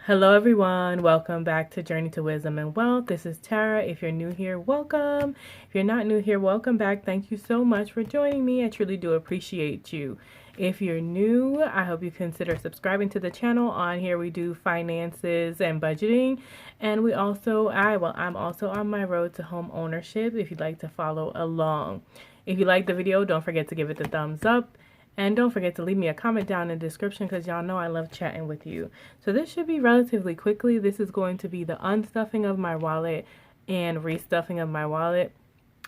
Hello everyone, welcome back to Journey to Wisdom and Wealth. This is Tara. If you're new here, welcome. If you're not new here, welcome back. Thank you so much for joining me. I truly do appreciate you. If you're new, I hope you consider subscribing to the channel. On here we do finances and budgeting, and I'm also on my road to home ownership if you'd like to follow along. If you like the video, don't forget to give it the thumbs up. And don't forget to leave me a comment down in the description because y'all know I love chatting with you. So this should be relatively quickly. This is going to be the unstuffing of my wallet and restuffing of my wallet.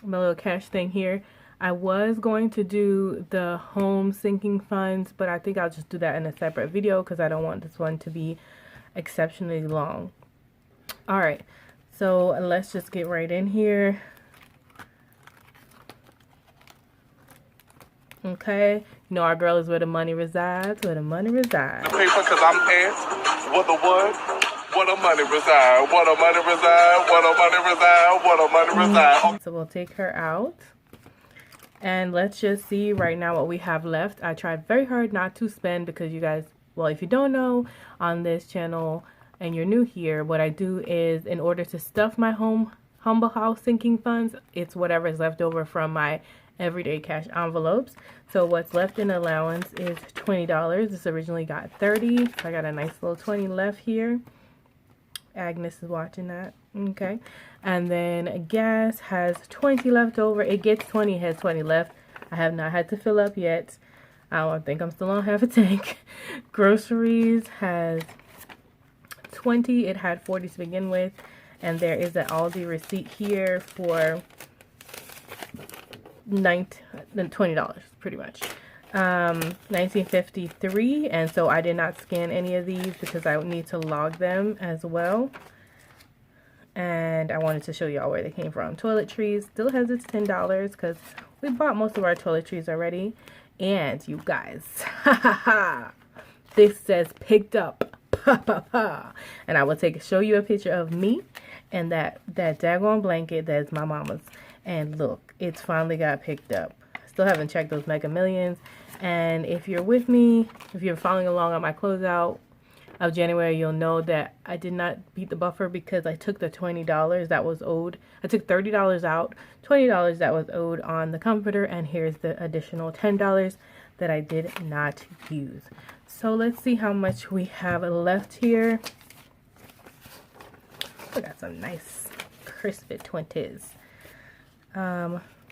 My little cash thing here. I was going to do the home sinking funds, but I think I'll just do that in a separate video because I don't want this one to be exceptionally long. Alright, so let's just get right in here. Okay, you know our girl is where the money resides, where the money resides. The paper, cause I'm asked what the what the money reside, what the money reside, what the money reside, what the money reside. So we'll take her out. And let's just see right now what we have left. I tried very hard not to spend because you guys, well, if you don't know, on this channel and you're new here, what I do is in order to stuff my humble house sinking funds, it's whatever is left over from my everyday cash envelopes. So what's left in allowance is $20. This originally got 30, so I got a nice little 20 left here. Agnes is watching that. Okay, and then gas has 20 left over. It gets 20, has 20 left. I have not had to fill up yet. I don't think I'm still on half a tank. Groceries has 20. It had 40 to begin with, and there is an Aldi receipt here for $20 pretty much. 1953, and so I did not scan any of these because I would need to log them as well. And I wanted to show y'all where they came from. Toiletries still has its $10 because we bought most of our toiletries already. And you guys, this says picked up. And I will show you a picture of me and that daggone blanket that's my mama's. And look, it's finally got picked up. Still haven't checked those Mega Millions. And if you're with me, if you're following along on my closeout of January, you'll know that I did not beat the buffer because I took the $20 that was owed. I took $30 out, $20 that was owed on the comforter, and here's the additional $10 that I did not use. So let's see how much we have left here. We got some nice crisp 20s.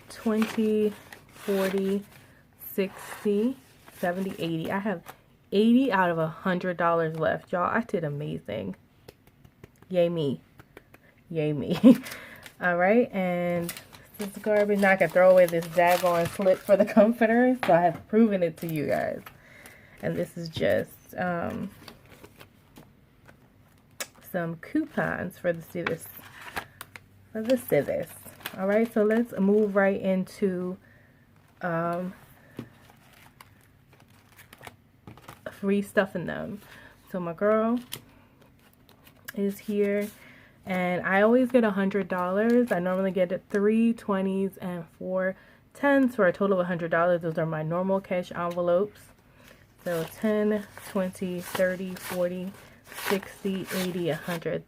20, 40, 60, 70, 80. I have 80 out of $100 left. Y'all, I did amazing. Yay me. Yay me. Alright, and this is garbage. Now I can throw away this daggone slip for the comforter. So I have proven it to you guys. And this is just some coupons for the Civis. Alright, so let's move right into free stuffing them. So my girl is here, and I always get $100. I normally get 3 20s and 4 10s for a total of $100. Those are my normal cash envelopes. So 10, 20, 30, 40, 60, 80, 100.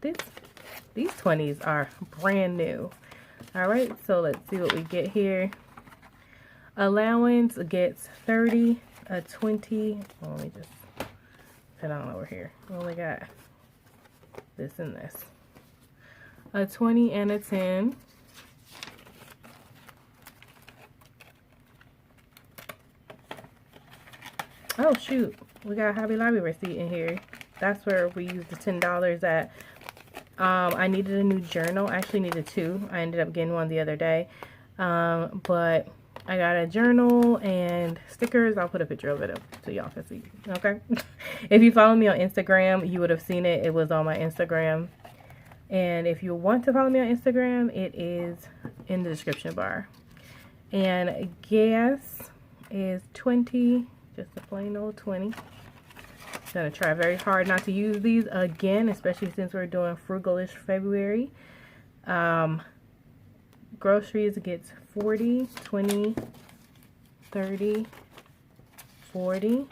These 20s are brand new. Alright, so let's see what we get here. Allowance gets 30, a 20. Well, let me just put on over here. We only got this and this. A 20 and a 10. Oh shoot, we got a Hobby Lobby receipt in here. That's where we used the $10 at. I needed a new journal. I actually needed 2. I ended up getting one the other day. But I got a journal and stickers. I'll put a picture of it up so y'all can see. Okay. If you follow me on Instagram, you would have seen it. It was on my Instagram. And if you want to follow me on Instagram, it is in the description bar. And gas is 20. Just a plain old 20. Gonna try very hard not to use these again, especially since we're doing frugalish February. Groceries gets 40, 20, 30, 40,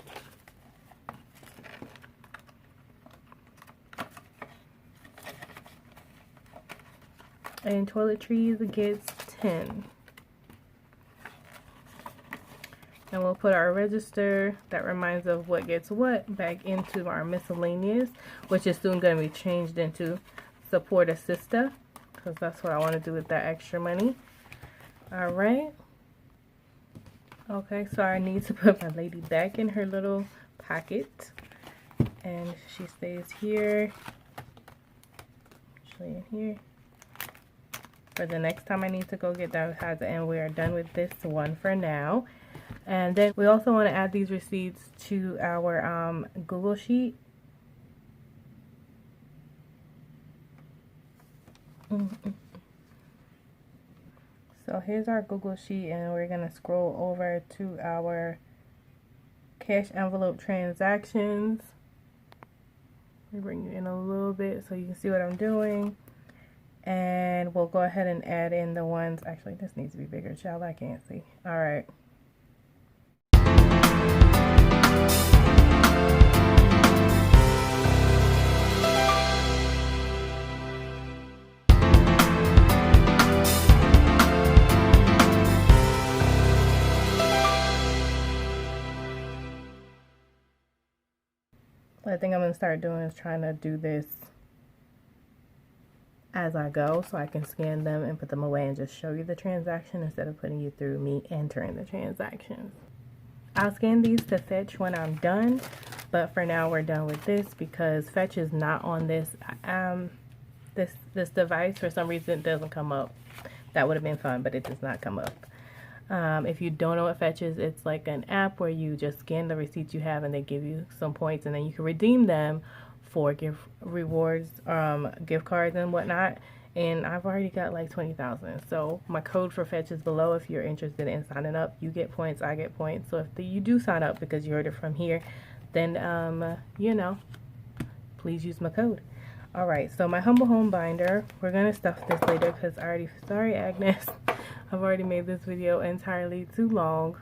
and toiletries gets 10. And we'll put our register that reminds of what gets what back into our miscellaneous, which is soon going to be changed into support assista, because that's what I want to do with that extra money. All right. Okay, so I need to put my lady back in her little pocket, and she stays here, actually in here, for the next time I need to go get that, and we are done with this one for now. And then we also want to add these receipts to our Google Sheet. So here's our Google Sheet, and we're going to scroll over to our cash envelope transactions. Let me bring you in a little bit so you can see what I'm doing. And we'll go ahead and add in the ones, actually this needs to be bigger, child, I can't see. All right. I think I'm going to start doing is trying to do this as I go, so I can scan them and put them away and just show you the transaction instead of putting you through me entering the transactions. I'll scan these to Fetch when I'm done, but for now we're done with this because Fetch is not on this this device. For some reason it doesn't come up. That would have been fun, but it does not come up. If you don't know what Fetch is, it's like an app where you just scan the receipts you have and they give you some points, and then you can redeem them for gift rewards, gift cards and whatnot. And I've already got like 20,000. So my code for Fetch is below if you're interested in signing up. You get points, I get points. So if you do sign up because you heard it from here, then you know, please use my code. All right, so my Humble Home binder, we're gonna stuff this later because I already, sorry Agnes, I've already made this video entirely too long.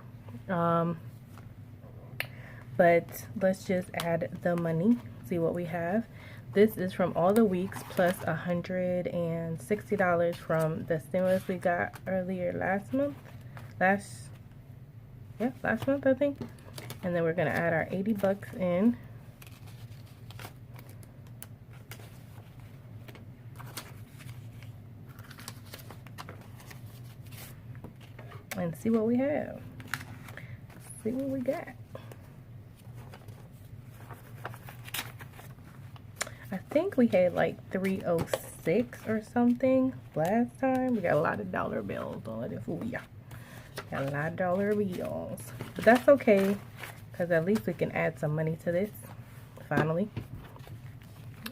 But let's just add the money, see what we have. This is from all the weeks plus $160 from the stimulus we got earlier last month. Last month I think. And then we're gonna add our 80 bucks in. And see what we have. See what we got. I think we had like 306 or something last time. We got a lot of dollar bills. Don't let it fool ya. Got a lot of dollar bills. But that's okay, because at least we can add some money to this, finally.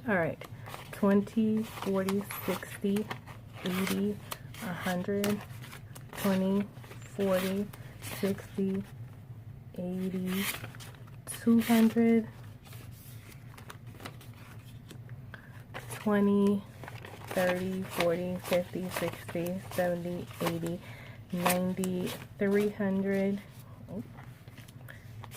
Alright. 20, 40, 60, 80, 100, 20, 40, 60, 80, 200, 20, 30, 40, 50, 60, 70, 80, 90, 300,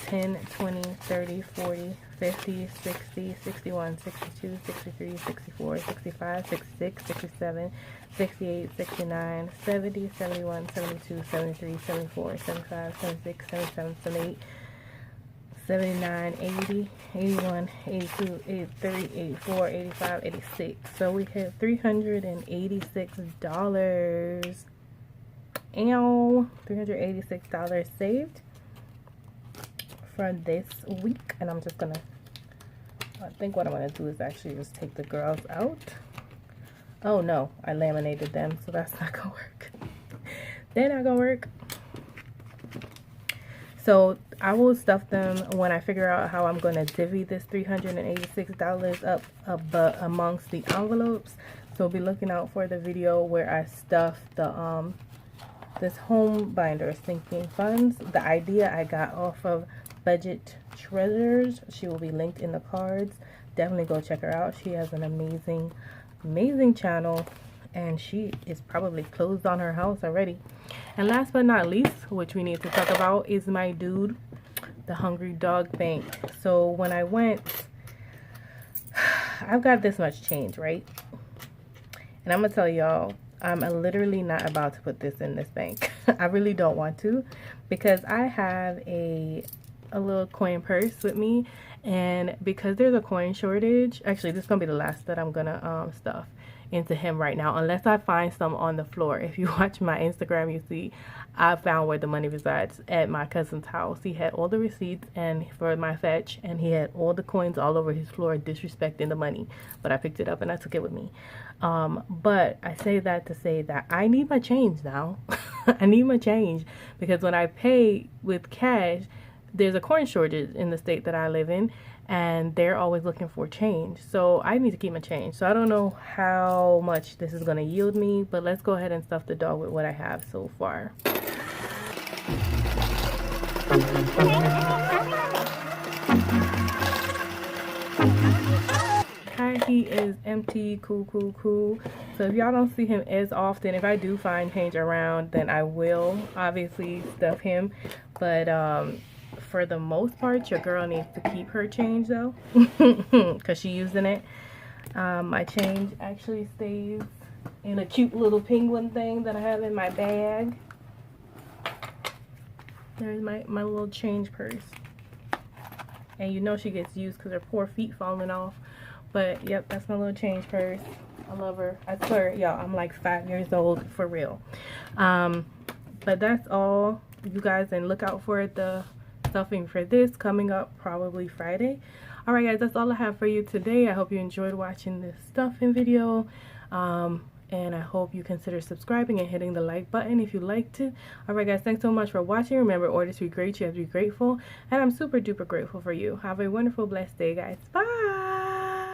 10, 20, 30, 40, 50, 60, 61, 62, 63, 64, 65, 66, 67, 68, 69, 70, 71, 72, 73, 74, 75, 76, 77, 78, 79, 80, 81, 82, 83, 84, 85, 86. So we have $386. Ow, $386 saved for this week. And I'm just gonna, I think what I'm gonna do is actually just take the girls out. Oh no, I laminated them, so that's not gonna work. They're not gonna work. So I will stuff them when I figure out how I'm going to divvy this $386 up amongst the envelopes. So be looking out for the video where I stuff the this home binder, Sinking Funds. The idea I got off of Budget Treasures. She will be linked in the cards. Definitely go check her out. She has an amazing channel, and she is probably closed on her house already. And last but not least, which we need to talk about, is my dude, the Hungry Dog Bank. So when I went, I've got this much change, right? And I'm gonna tell y'all, I'm literally not about to put this in this bank. I really don't want to, because I have a little coin purse with me, and because there's a coin shortage, actually this is gonna be the last that I'm gonna stuff into him right now, unless I find some on the floor. If you watch my Instagram, you see I found where the money resides at my cousin's house. He had all the receipts and for my fetch, and he had all the coins all over his floor, disrespecting the money, but I picked it up and I took it with me. But I say that to say that I need my change now. I need my change, because when I pay with cash, there's a coin shortage in the state that I live in, and they're always looking for change. So I need to keep my change. So I don't know how much this is going to yield me, but let's go ahead and stuff the dog with what I have so far. He is empty. Cool. So if y'all don't see him as often, if I do find change around, then I will obviously stuff him. But for the most part, your girl needs to keep her change though, because she's using it. My change actually stays in a cute little penguin thing that I have in my bag. There's my little change purse. And you know she gets used because her poor feet falling off. But yep, that's my little change purse. I love her. I swear, y'all, I'm like 5 years old for real. But that's all, you guys, and look out for the stuffing for this coming up probably Friday. All right, guys, that's all I have for you today. I hope you enjoyed watching this stuffing video. And I hope you consider subscribing and hitting the like button if you liked it. Alright guys, thanks so much for watching. Remember, order to be great, you have to be grateful. And I'm super duper grateful for you. Have a wonderful, blessed day, guys. Bye!